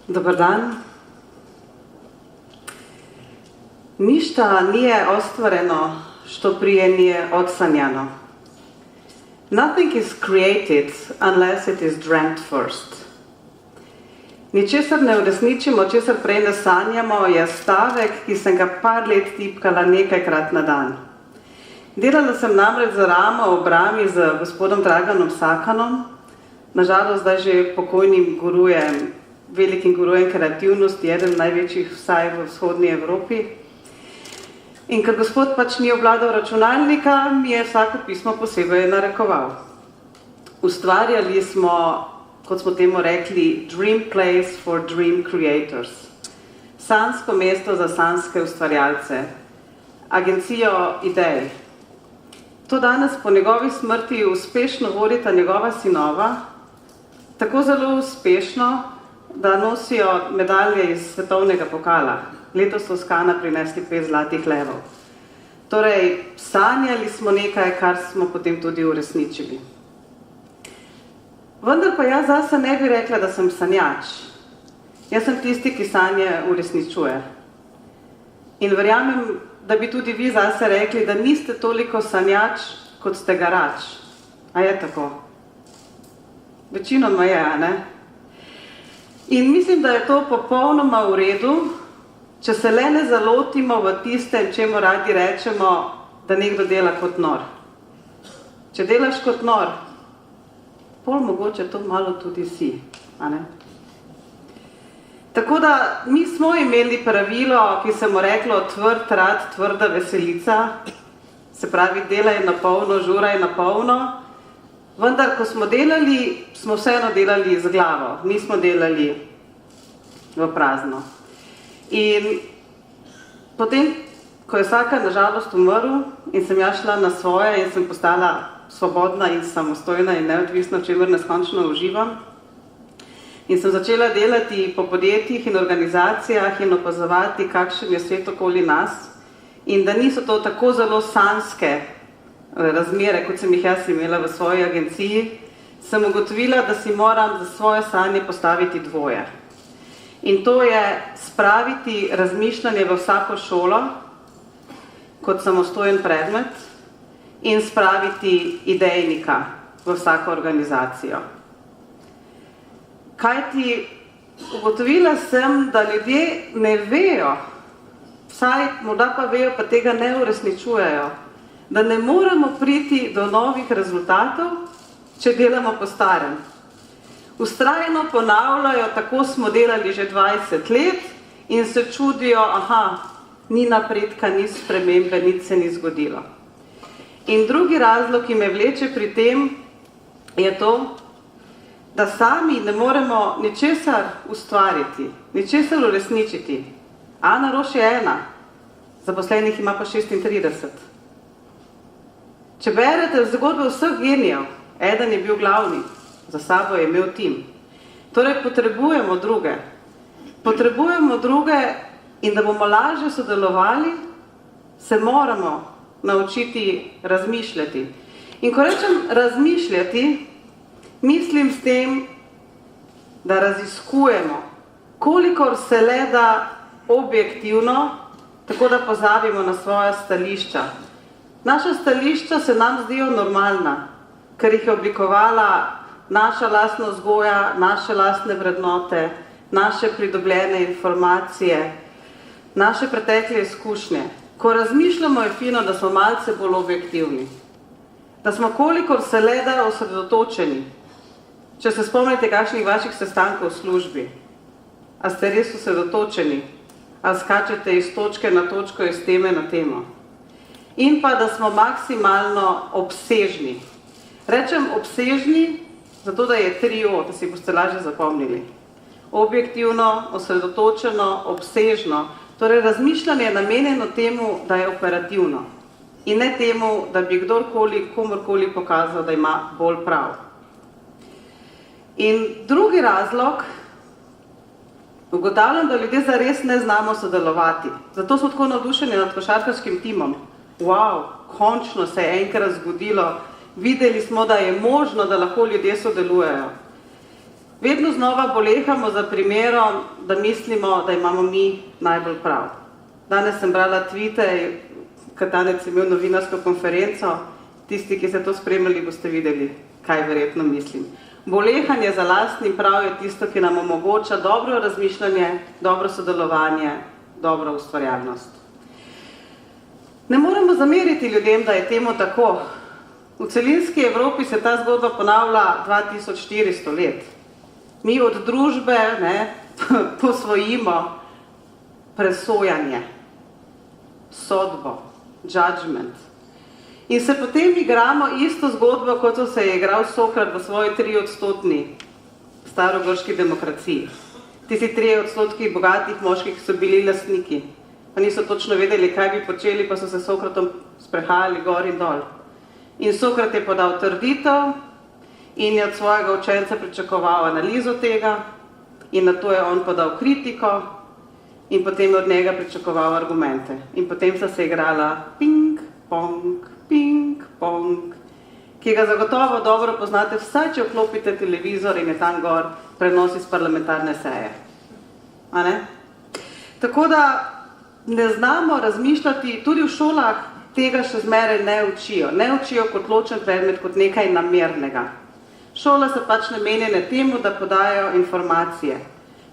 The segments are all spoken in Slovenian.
Dobar dan. Ništa nije ostvareno što prije nije odsanjano. Nothing is created unless it is dreamt first. Ničesar ne uresničimo, česar prej ne sanjamo, je stavek, ki sem ga par let tipkala nekajkrat na dan. Delala sem namreč za ramo ob rami z gospodom Draganom Sakanom, nažalost zdaj že pokojnim gurujem, velikim gurujem kreativnosti, eden največjih vsaj v vzhodni Evropi. In ker gospod pač ni obvladal računalnika, mi je vsako pismo posebej narekoval. Ustvarjali smo, kot smo temu rekli, Dream Place for Dream Creators. Sanjsko mesto za sanjske ustvarjalce. Agencijo idej. To danes po njegovi smrti uspešno vodita njegova sinova, tako zelo uspešno, da nosijo medalje iz svetovnega pokala. Letos so s Kana prinesli 5 zlatih levov. Torej, sanjali smo nekaj, kar smo potem tudi uresničili. Vendar pa jaz zase ne bi rekla, da sem sanjač. Jaz sem tisti, ki sanje uresničuje. In verjamem, da bi tudi vi zase rekli, da niste toliko sanjač, kot ste garač. A je tako? Večinoma je, a ne? In mislim, da je to popolnoma v redu, če se le ne zalotimo v tistem, čemu radi rečemo, da nekdo dela kot nor. Če delaš kot nor, pol mogoče to malo tudi si, a ne? Tako da mi smo imeli pravilo, ki se mu reklo tvrd rad, tvrda veselica, se pravi delaj na polno, žuraj na polno, vendar ko smo delali, smo vseeno delali z glavo, nismo delali v prazno. In potem, ko je Sakan na žalost umrl in sem jaz šla na svoje in sem postala svobodna in samostojna in neodvisna, v čemer neskončno uživam, in sem začela delati po podjetjih in organizacijah in opazovati, kakšen je svet okoli nas, in da niso to tako zelo sanjske razmere, kot sem jih jaz imela v svoji agenciji, sem ugotovila, da si moram za svoje sanje postaviti dvoje. In to je spraviti razmišljanje v vsako šolo kot samostojen predmet in spraviti idejnika v vsako organizacijo. Kajti ugotovila sem, da ljudje ne vejo, vsaj morda pa vejo, pa tega ne uresničujejo, da ne moremo priti do novih rezultatov, če delamo po starem. Vztrajno ponavljajo, tako smo delali že 20 let in se čudijo, ni napredka, ni spremembe, nič se ni zgodilo. In drugi razlog, ki me vleče pri tem, je to, da sami ne moremo ničesar ustvariti, ničesar uresničiti. Ana Roš je 1, zaposlenih ima pa 36. Če berete zgodbe vseh genijev, eden je bil glavni, za sabo je imel tim. Torej, potrebujemo druge. Potrebujemo druge in da bomo lažje sodelovali, se moramo naučiti razmišljati. In ko rečem razmišljati, mislim s tem, da raziskujemo, kolikor se le da objektivno, tako da pozabimo na svoja stališča. Naša stališča se nam zdijo normalna, ker jih je oblikovala naša lastna vzgoja, naše lastne vrednote, naše pridobljene informacije, naše pretekle izkušnje. Ko razmišljamo, je fino, da smo malce bolj objektivni. Da smo kolikor se le da osredotočeni. Če se spomnite kakšnih vaših sestankov v službi, a ste res osredotočeni, a skačete iz točke na točko, iz teme na temo. In pa, da smo maksimalno obsežni. Rečem obsežni, zato da je 3O, da si boste lažje zapomnili. Objektivno, osredotočeno, obsežno. Torej, razmišljanje je namenjeno temu, da je operativno. In ne temu, da bi kdorkoli, komorkoli pokazal, da ima bolj prav. In drugi razlog, ugotavljam, da ljudje zares ne znamo sodelovati. Zato smo tako navdušeni nad košarkarskim timom. Wow, končno se je enkrat zgodilo. Videli smo, da je možno, da lahko ljudje sodelujejo. Vedno znova bolehamo za primerom, da mislimo, da imamo mi najbolj prav. Danes sem brala tweete, Katanec je imel novinarsko konferenco, tisti, ki ste to spremljali, boste videli, kaj verjetno mislim. Bolehanje za lastnim prav je tisto, ki nam omogoča dobro razmišljanje, dobro sodelovanje, dobro ustvarjalnost. Ne moremo zameriti ljudem, da je temu tako. V celinski Evropi se ta zgodba ponavlja 2400 let. Mi od družbe posvojimo presojanje, sodbo, judgment. In se potem igramo isto zgodbo, kot se je igral Sokrat v svoji 3-odstotni starogrški demokraciji. Tisti 3% bogatih moških so bili lastniki, pa niso točno vedeli, kaj bi počeli, pa so se Sokratom sprehajali gor in dol. In Sokrat je podal trditev in je od svojega učenca pričakoval analizo tega in nato je on podal kritiko in potem od njega pričakoval argumente. In potem sta se igrala ping, pong, ki ga zagotovo dobro poznate, vsaj če vklopite televizor in je tam gor prenos iz parlamentarne seje. A ne? Tako da ne znamo razmišljati, tudi v šolah tega še zmeraj ne učijo. Ne učijo kot ločen predmet, kot nekaj namernega. Šole so pač namenjene temu, da podajajo informacije.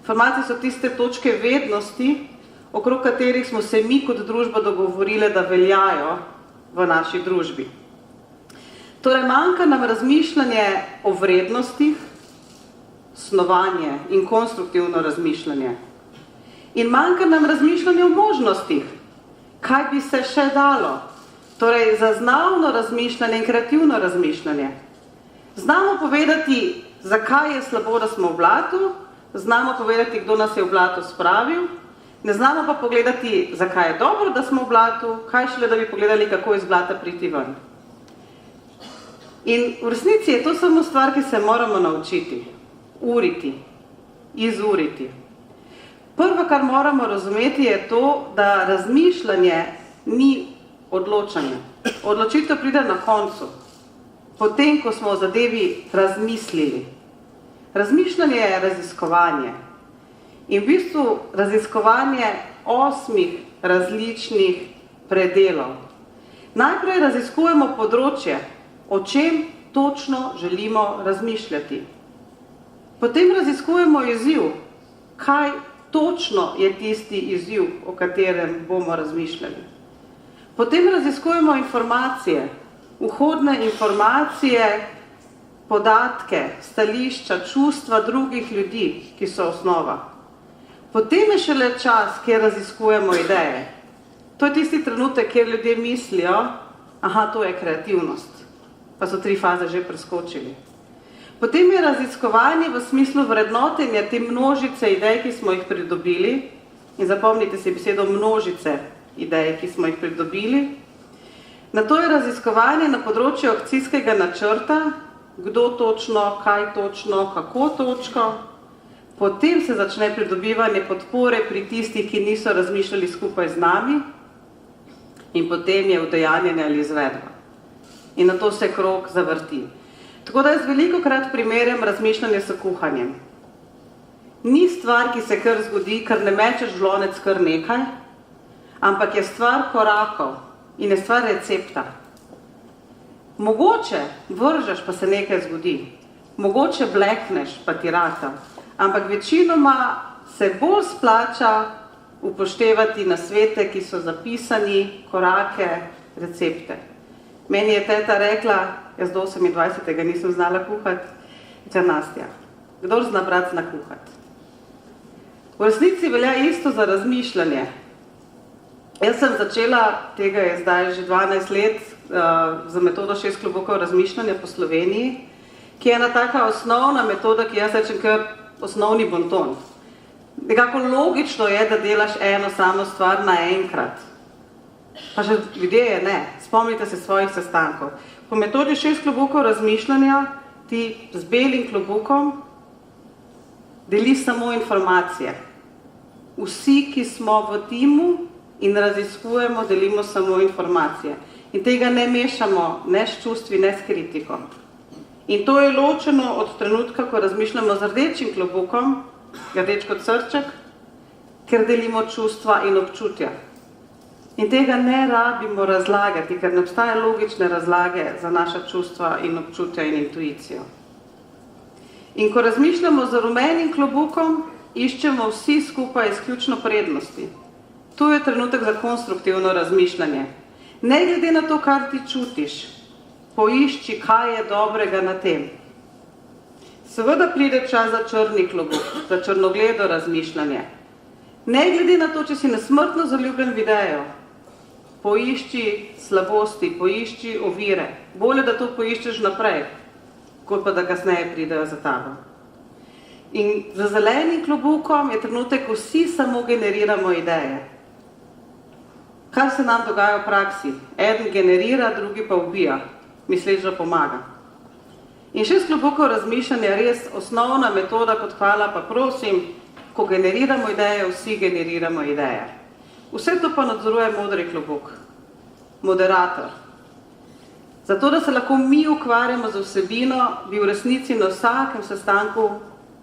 Informacije so tiste točke vednosti, okrog katerih smo se mi kot družba dogovorili, da veljajo v naši družbi. Torej, manjka nam razmišljanje o vrednostih, snovanje in konstruktivno razmišljanje. In manjka nam razmišljanje o možnostih, kaj bi se še dalo. Torej, zaznavno razmišljanje in kreativno razmišljanje. Znamo povedati, zakaj je slabo, da smo v blatu, znamo povedati, kdo nas je v blatu spravil, ne znamo pa pogledati, zakaj je dobro, da smo v blatu, kaj šele, da bi pogledali, kako iz blata priti ven. In v resnici je to samo stvar, ki se moramo naučiti, uriti, izuriti. Prvo, kar moramo razumeti, je to, da razmišljanje ni odločanje. Odločitev pride na koncu, potem, ko smo o zadevi razmislili. Razmišljanje je raziskovanje. In v bistvu raziskovanje 8 različnih predelov. Najprej raziskujemo področje, o čem točno želimo razmišljati. Potem raziskujemo izziv, kaj točno je tisti izziv, o katerem bomo razmišljali. Potem raziskujemo informacije, vhodne informacije, podatke, stališča, čustva drugih ljudi, ki so osnova. Potem je šele čas, kjer raziskujemo ideje. To je tisti trenutek, kjer ljudje mislijo, aha, to je kreativnost, pa so 3 faze že preskočili. Potem je raziskovanje v smislu vrednotenja te množice idej, ki smo jih pridobili, in zapomnite si besedo množice idej, ki smo jih pridobili. Nato je raziskovanje na področju akcijskega načrta, kdo točno, kaj točno, kako točno. Potem se začne pridobivanje podpore pri tistih, ki niso razmišljali skupaj z nami, in potem je udejanjanje ali izvedba. In nato se krog zavrti. Tako da jaz velikokrat primerjam razmišljanje s kuhanjem. Ni stvar, ki se kar zgodi, ker ne mečeš v lonec kar nekaj, ampak je stvar korakov in je stvar recepta. Mogoče vržeš, pa se nekaj zgodi. Mogoče blekneš, pa ti rata. Ampak večinoma se bolj splača upoštevati nasvete, ki so zapisani, korake, recepte. Meni je teta rekla, jaz do 28. nisem znala kuhati, Nastja, kdor zna, brat zna kuhati. V resnici velja isto za razmišljanje. Jaz sem začela, tega je zdaj že 12 let, za metodo 6 klobukov razmišljanja po Sloveniji, ki je ena taka osnovna metoda, ki jaz rečem kar osnovni bonton. Nekako logično je, da delaš eno samo stvar naenkrat. Pa še ljudje je ne. Spomnite se svojih sestankov. Po metodi 6 klobukov razmišljanja ti z belim klobukom deli samo informacije. Vsi, ki smo v timu in raziskujemo, delimo samo informacije. In tega ne mešamo ne s čustvi, ne s kritiko. In to je ločeno od trenutka, ko razmišljamo z rdečim klobukom, rdeč kot srček, ker delimo čustva in občutja. In tega ne rabimo razlagati, ker ne obstaja logične razlage za naša čustva in občutja in intuicijo. In ko razmišljamo z rumenim klobukom, iščemo vsi skupaj izključno prednosti. Tu je trenutek za konstruktivno razmišljanje. Ne glede na to, kar ti čutiš, poišči, kaj je dobrega na tem. Seveda pride čas za črni klobuk, za črnogledo razmišljanje. Ne glede na to, če si nesmrtno zaljubljen v idejo, poišči slabosti, poišči ovire. Bolje, da to poiščeš naprej, kot pa da kasneje pridejo za tabo. In za zelenim klobukom je trenutek, ko vsi samo generiramo ideje. Kar se nam dogaja v praksi? Eden generira, drugi pa ubija, misleč, da pomaga. In 6 klobukov razmišljanja je res osnovna metoda, kot hvala pa prosim, ko generiramo ideje, vsi generiramo ideje. Vse to pa nadzoruje modri klobuk, moderator. Zato, da se lahko mi ukvarjamo z vsebino, bi v resnici na vsakem sestanku,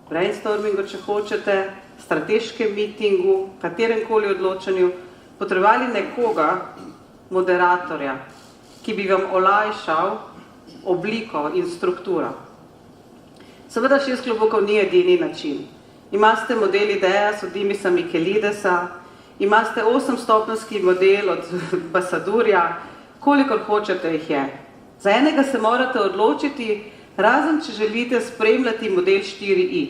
brainstormingu, če hočete, strateškem mitingu, kateremkoli odločanju, potrebovali nekoga, moderatorja, ki bi vam olajšal obliko in strukturo. Seveda 6 klobukov ni edini način. Imate model Ideas od Dimisa Mikelidesa, imate 8-stopenjski model od Basadurja, kolikor hočete jih je. Za enega se morate odločiti, razen če želite spremljati model 4i.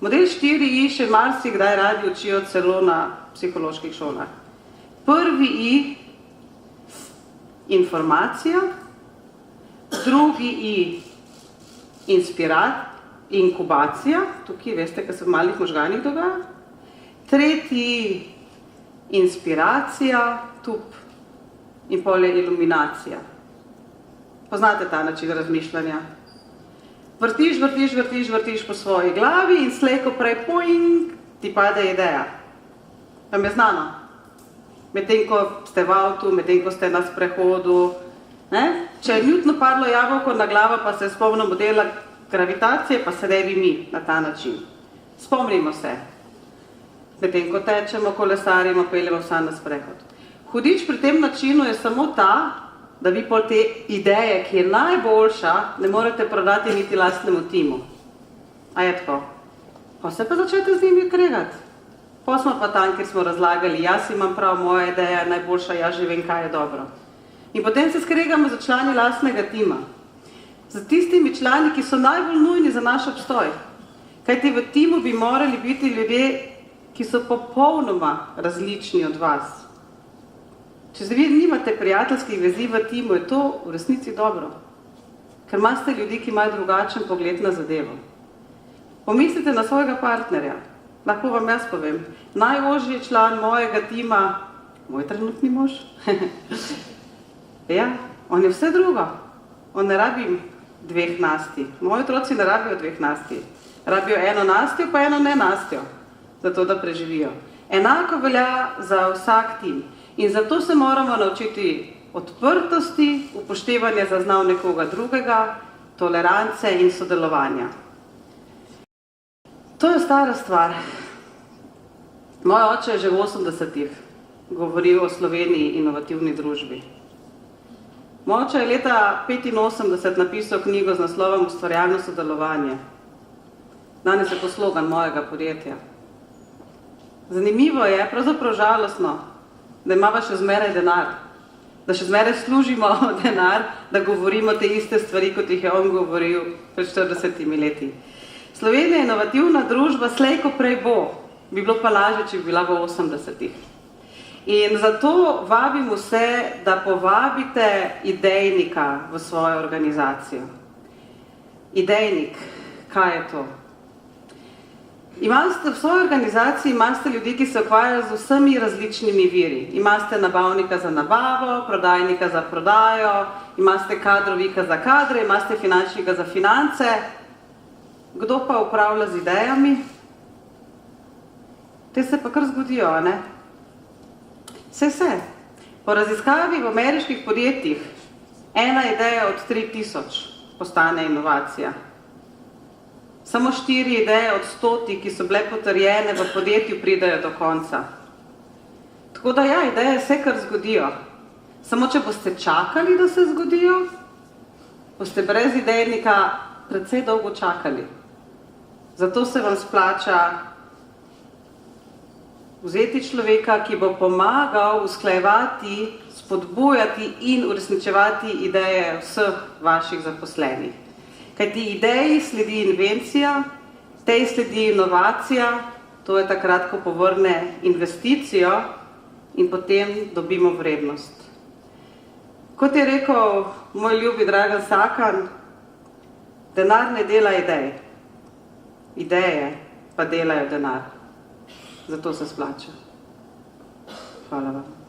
Model 4i še marsikdaj radi učijo celo na psiholoških šolah. Prvi I, informacija, drugi I, inkubacija, tukaj veste, kaj se v malih možganih dogaja, tretji I, inspiracija, tup in pol je iluminacija. Poznate ta način razmišljanja? Vrtiš po svoji glavi in slej, ko prej poing, ti pade ideja. Vam je znano? Medtem, ko ste v avtu, medtem, ko ste na sprehodu. Če je Newtonu padlo jabolko na glavo, pa se spomnimo modela gravitacije, pa se ne bi mi na ta način. Spomnimo se. Medtem, ko tečemo, kolesarimo, peljemo vsa na sprehod. Hudič pri tem načinu je samo ta, da vi pol te ideje, ki je najboljša, ne morete prodati niti lastnemu timu. A je tako? Pa se pa začnete z njimi kregati. Pa smo pa tam, kjer smo razlagali, jaz imam prav, moja ideja je najboljša, jaz že vem, kaj je dobro. In potem se skregamo za člani lastnega tima. Za tistimi člani, ki so najbolj nujni za naš obstoj. Kajti v timu bi morali biti ljudje, ki so popolnoma različni od vas. Če vi nimate prijateljskih vezi v timu, je to v resnici dobro. Ker imate ljudi, ki imajo drugačen pogled na zadevo. Pomislite na svojega partnerja. Lahko vam jaz povem. Najožji član mojega tima, moj trenutni mož, ja, on je vse drugo. On ne rabi 2 nasti. Moji otroci ne rabijo 2 nasti. Rabijo eno nastjo, pa eno nenastjo, zato da preživijo. Enako velja za vsak tim. In zato se moramo naučiti odprtosti, upoštevanja zaznav nekoga drugega, tolerance in sodelovanja. To je stara stvar. Moj oče je že v 80-ih govoril o Sloveniji inovativni družbi. Moj oče je leta 85 napisal knjigo z naslovom Ustvarjalno sodelovanje. Danes je to slogan mojega podjetja. Zanimivo je, pravzaprav žalostno, da imava še zmeraj denar, da še zmeraj služimo denar, da govorimo te iste stvari, kot jih je on govoril pred 40 leti. Slovenija je inovativna družba, slej ko prej bo, bi bilo pa lažje, če bi bila v 80-ih. In zato vabim vse, da povabite idejnika v svojo organizacijo. Idejnik, kaj je to? V svoji organizaciji imate ljudi, ki se ukvarjajo z vsemi različnimi viri. Imate nabavnika za nabavo, prodajnika za prodajo, imate kadrovika za kadre, imate finančnika za finance. Kdo pa upravlja z idejami? Te se pa kar zgodijo, ne? Se. Po raziskavi v ameriških podjetjih, ena ideja od 3000 postane inovacija. Samo 4 ideje od 100, ki so bile potrjene v podjetju, pridejo do konca. Tako da ja, ideje se kar zgodijo. Samo če boste čakali, da se zgodijo, boste brez idejnika precej dolgo čakali. Zato se vam splača vzeti človeka, ki bo pomagal usklajevati, spodbujati in uresničevati ideje vseh vaših zaposlenih. Kajti ideji sledi invencija, tej sledi inovacija, to je takrat, ko povrne investicijo in potem dobimo vrednost. Kot je rekel moj ljubi Dragan Sakan, denar ne dela idej, ideje pa delajo denar. Zato se splača. Hvala vam.